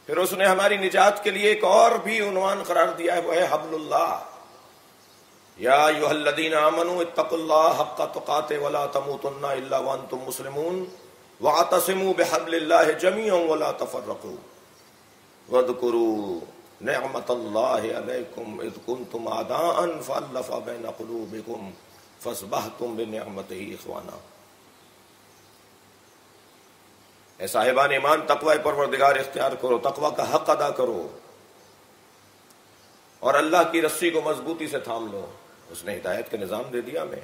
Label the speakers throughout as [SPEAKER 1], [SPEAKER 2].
[SPEAKER 1] پھر اس نے ہماری نجات کے لیے ایک اور بھی عنوان قرار دیا ہے، وہ ہے حبل اللہ۔ یا ایھا الذین آمنوا اتقوا اللہ حق تقاتہ ولا تموتن الا وانتم مسلمون واعتصموا بحبل اللہ جميعا ولا تفرقوا واذکروا نعمت اللہ علیکم اذ کنتم اعداء فالف بین قلوبکم فاصبحتم بنعمتہ اخوانا۔ اے صاحبان ایمان، تقوی پروردگار اختیار کرو، تقوی کا حق ادا کرو اور اللہ کی رسی کو مضبوطی سے تھام لو۔ اس نے ہدایت کا نظام دے دیا ہمیں،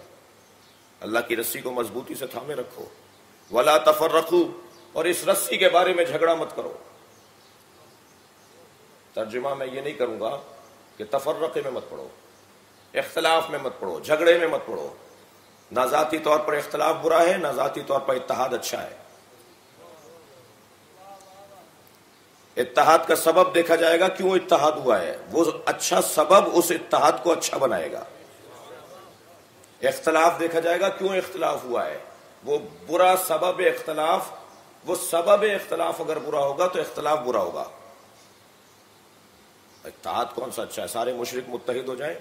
[SPEAKER 1] اللہ کی رسی کو مضبوطی سے تھامے رکھو۔ ولا تفرقوا، اور اس رسی کے بارے میں جھگڑا مت کرو۔ ترجمہ میں یہ نہیں کروں گا کہ تفرقے میں مت پڑھو، اختلاف میں مت پڑھو، جھگڑے میں مت پڑھو۔ نہ ذاتی طور پر اختلاف برا ہے، نہ ذاتی طور پر اتحاد اچھا ہے۔ اتحاد کا سبب دیکھا جائے گا، کیوں اتحاد ہوا ہے، وہ اچھا سبب اس اتحاد کو اچھا بنائے گا۔ اختلاف دیکھا جائے گا، کیوں اختلاف ہوا ہے، وہ برا سبب اختلاف، وہ سبب اختلاف اگر برا ہوگا تو اختلاف برا ہوگا۔ اتحاد کون سا اچھا ہے؟ سارے مشرک متحد ہو جائیں،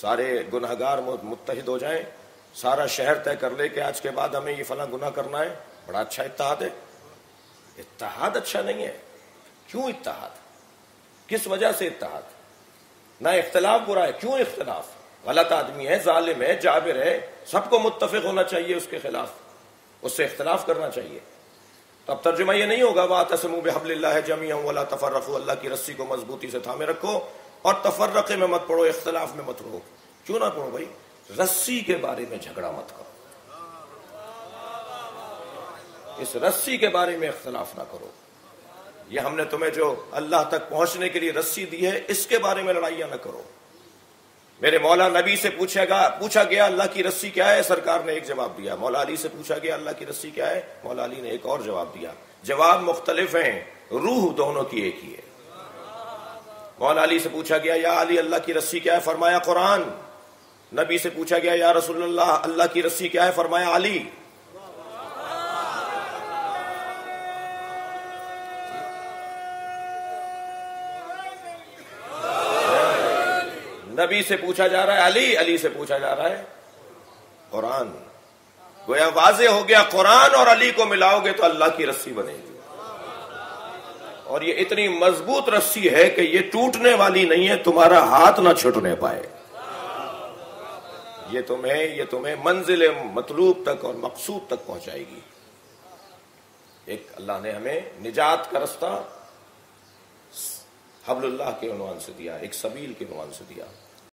[SPEAKER 1] سارے گنہگار متحد ہو جائیں، سارا شہر طے کر لے کہ آج کے بعد ہمیں یہ فلاں گناہ کرنا ہے، بڑا اچھا اتحاد ہے۔ اتحاد اچھا نہیں ہے۔ کیوں اتحاد؟ کس وجہ سے اتحاد؟ نہ اختلاف برا ہے، کیوں اختلاف؟ غلط آدمی ہے، ظالم ہے، جابر ہے، سب کو متفق ہونا چاہیے اس کے خلاف، اس سے اختلاف کرنا چاہیے۔ تو اب ترجمہ یہ نہیں ہوگا وَاعْتَصِمُوا بِحَبْلِ اللَّهِ جَمِيعًا وَلَا تَفَرَّقُوا، اللہ کی رسی کو مضبوطی سے تھامے رکھو اور تفرقے میں مت پڑو، اختلاف میں مت رہو۔ کیوں نہ پڑھو بھائی؟ رسی کے بارے میں جھگڑا مت کرو، اس رسی کے بارے میں اختلاف نہ کرو۔ یہ ہم نے تمہیں جو اللہ تک پہنچنے کے لیے رسی دی ہے، اس کے بارے میں لڑائیاں نہ کرو۔ میرے مولا نبی سے پوچھا گیا اللہ کی رسی کیا ہے، سرکار نے ایک جواب دیا۔ مولا علی سے پوچھا گیا اللہ کی رسی کیا ہے، مولا علی نے ایک اور جواب دیا۔ جواب مختلف ہیں، روح دونوں کی ایک ہی ہے۔ مولا علی سے پوچھا گیا یا علی اللہ کی رسی کیا ہے، فرمایا قرآن۔ نبی سے پوچھا گیا یا رسول اللہ اللہ کی رسی کیا ہے، فرمایا علی۔ نبی سے پوچھا جا رہا ہے علی، علی سے پوچھا جا رہا ہے قرآن۔ گویا واضح ہو گیا، قرآن اور علی کو ملاؤ گے تو اللہ کی رسی بنے گی، اور یہ اتنی مضبوط رسی ہے کہ یہ ٹوٹنے والی نہیں ہے، تمہارا ہاتھ نہ چھٹنے پائے۔ یہ تمہیں منزل مطلوب تک اور مقصود تک پہنچائے گی۔ ایک اللہ نے ہمیں نجات کا رستہ حبل اللہ کے عنوان سے دیا، ایک سبیل کے عنوان سے دیا۔